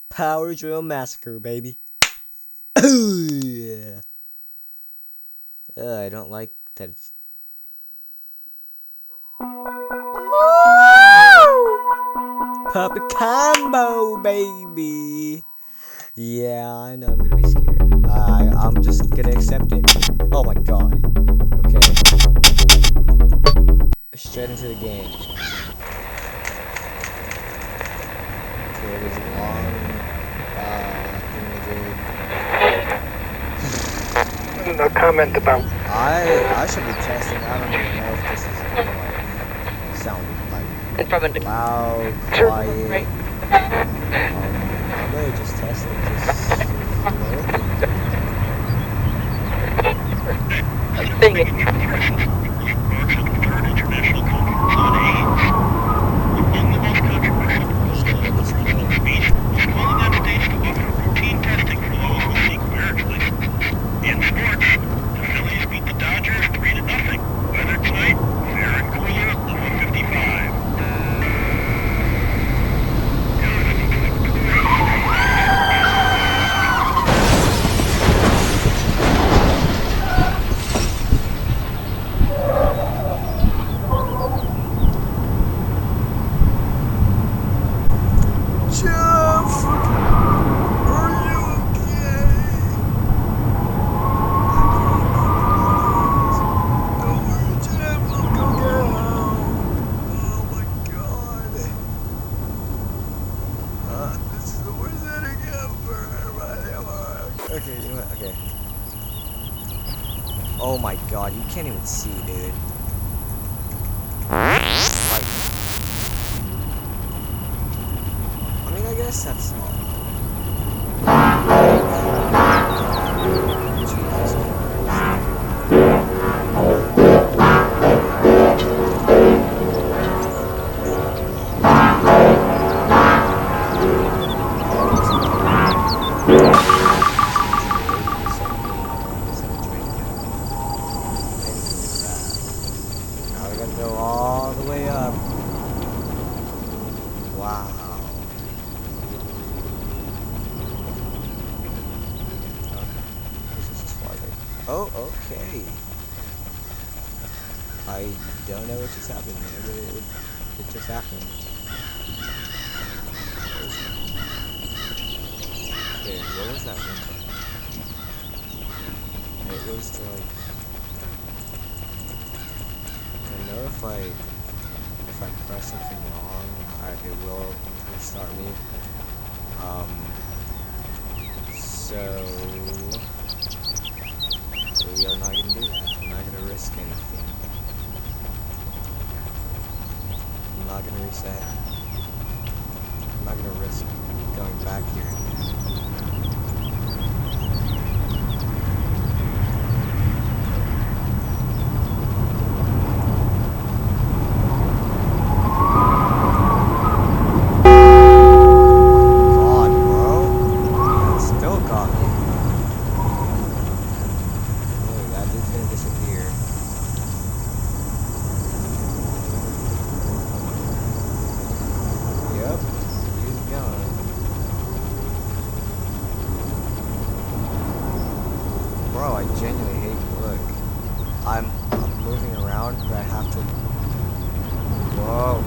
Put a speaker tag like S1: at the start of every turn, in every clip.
S1: Power Drill Massacre, baby. Oh, yeah. I don't like that it's... Puppet combo, baby. Yeah, I know I'm gonna be scared. I'm just gonna accept it. Oh my god. Okay. Straight into the game. Okay, there's a long thing.
S2: No comment about.
S1: I should be testing. I don't even know if this is gonna like sound like loud, quiet. I'm really just testing. Okay. Oh my god, you can't even see, dude. Like, I mean, I guess that's all. Jesus go all the way up. Wow. This is farther. Oh, okay. I don't know what just happened there, but it just happened. Okay, what was that one? It goes to like... I know if I press something wrong, it will restart me. So we are not gonna do that. I'm not gonna risk anything. I'm not gonna reset. I'm not gonna risk going back here. Bro, I genuinely hate you. Look. I'm moving around, but I have to... Whoa.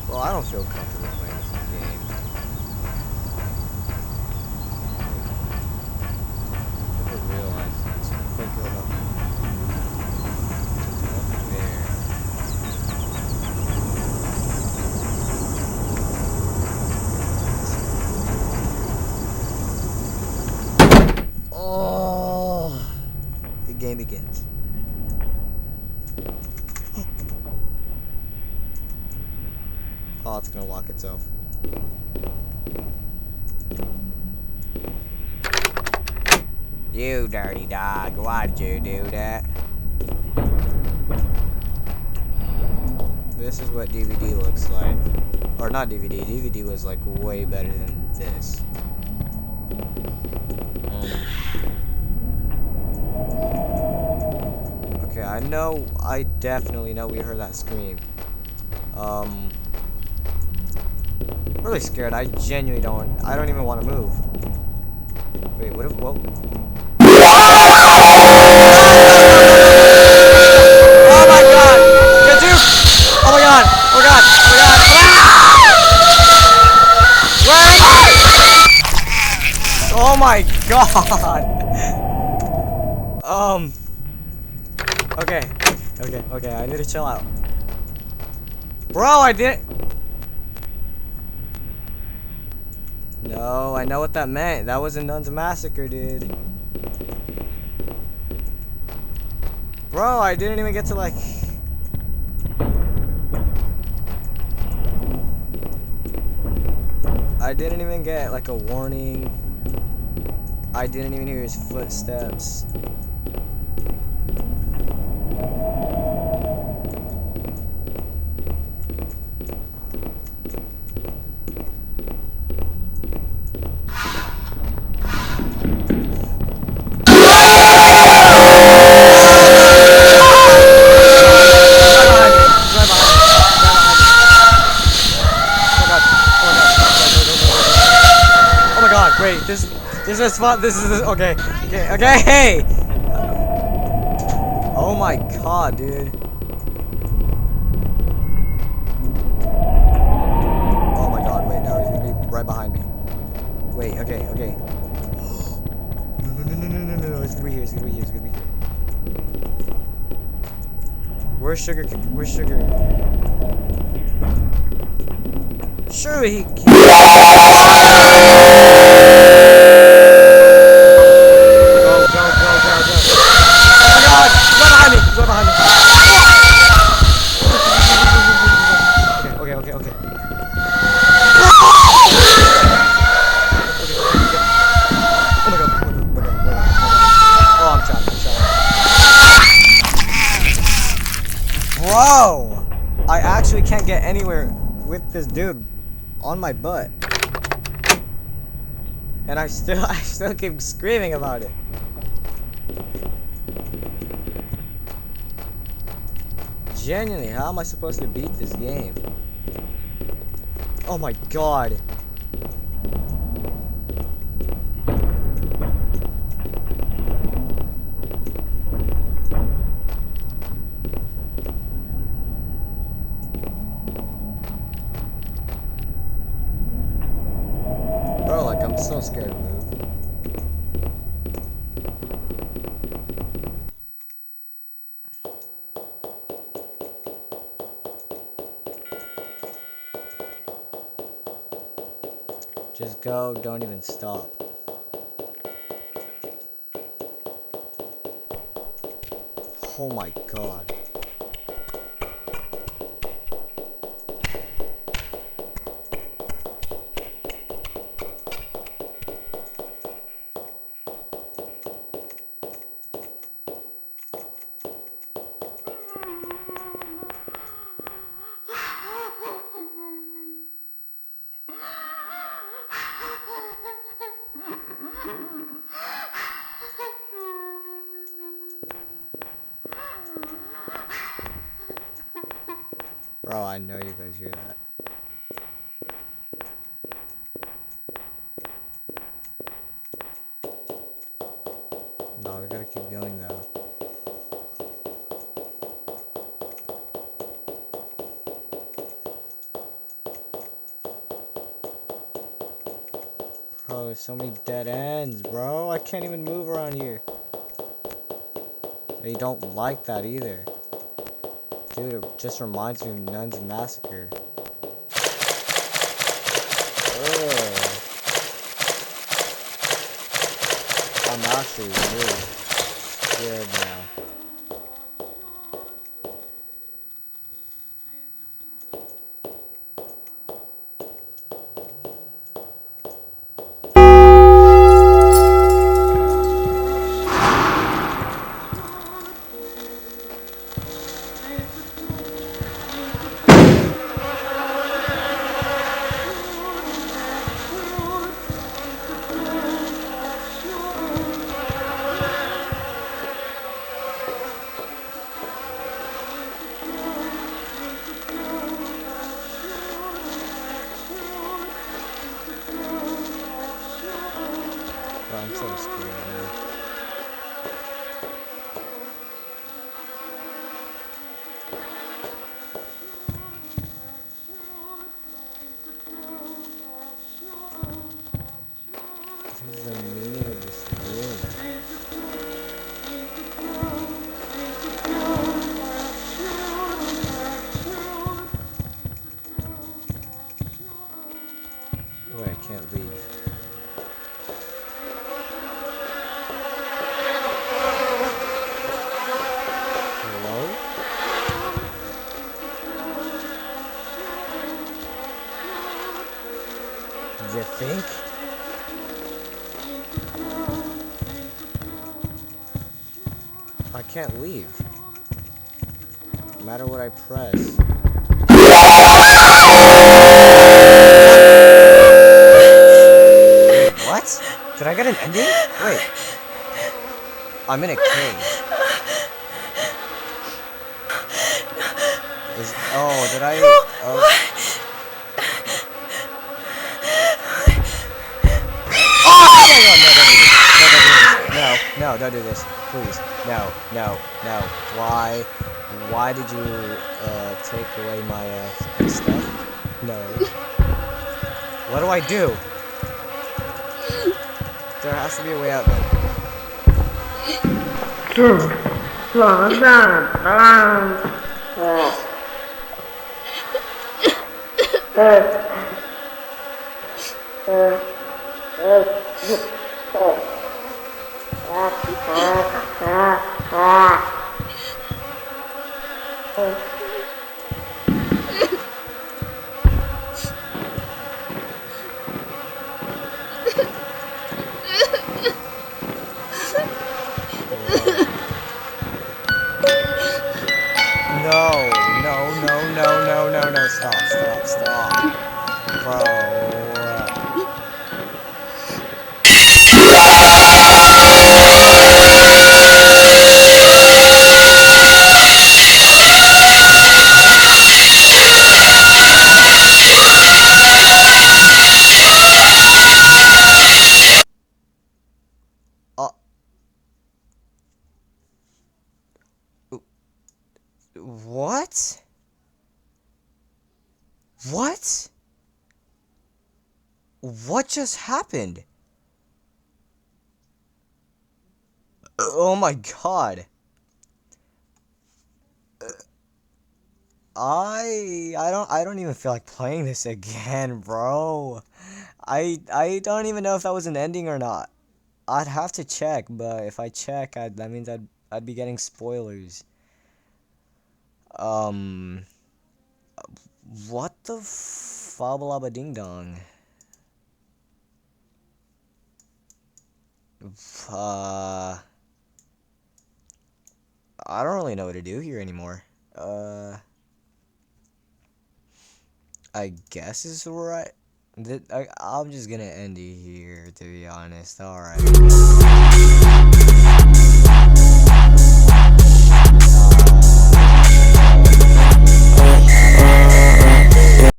S1: Well, I don't feel comfortable playing this game. I didn't realize it's quick enough. Up there. Oh, the game begins. Oh, it's gonna lock itself. You dirty dog, why did you do that? This is what DVD looks like. Or not DVD. DVD was like way better than this. Okay, I definitely know we heard that scream. Really scared. I genuinely I don't even want to move. Wait, what if, whoa. Oh my god! Get you! Oh my god! Oh my god! Oh my god! Run! Oh my god! Okay. Okay, I need to chill out. Bro, I didn't. No, I know what that meant. That was a Nuns Massacre, dude. Bro, I didn't even get to like. I didn't even get like a warning. I didn't even hear his footsteps. Wait, this is fun. This is okay. Okay. Hey. Oh my god, dude. Oh my god. Wait, no, he's gonna be right behind me. Wait. Okay. No. He's gonna be here. He's gonna be here. Where's Sugar? Surely he. Bro, I actually can't get anywhere with this dude on my butt, and I still keep screaming about it. Genuinely, how am I supposed to beat this game? Oh my god. Bro, like, I'm so scared to move. Just go, don't even stop. Oh my god. Bro, I know you guys hear that. No, we gotta keep going though. Bro, there's so many dead ends, bro. I can't even move around here. They don't like that either. Dude, it just reminds me of Nuns Massacre. Ugh. I'm actually really scared now. I can't leave. No matter what I press. Wait, what? Did I get an ending? Wait. I'm in a cage. Oh, did I? Oh. Oh my God! No, don't do this. Please. No. Why? Why did you take away my stuff? No. What do I do? There has to be a way out though. No, stop. Bro. What? What? What just happened? Oh my God. I don't even feel like playing this again, bro. I don't even know if that was an ending or not. I'd have to check, but if I check, that means I'd be getting spoilers. What the fabba ding dong? I don't really know what to do here anymore. I guess is right. I'm just gonna end it here, to be honest. Alright.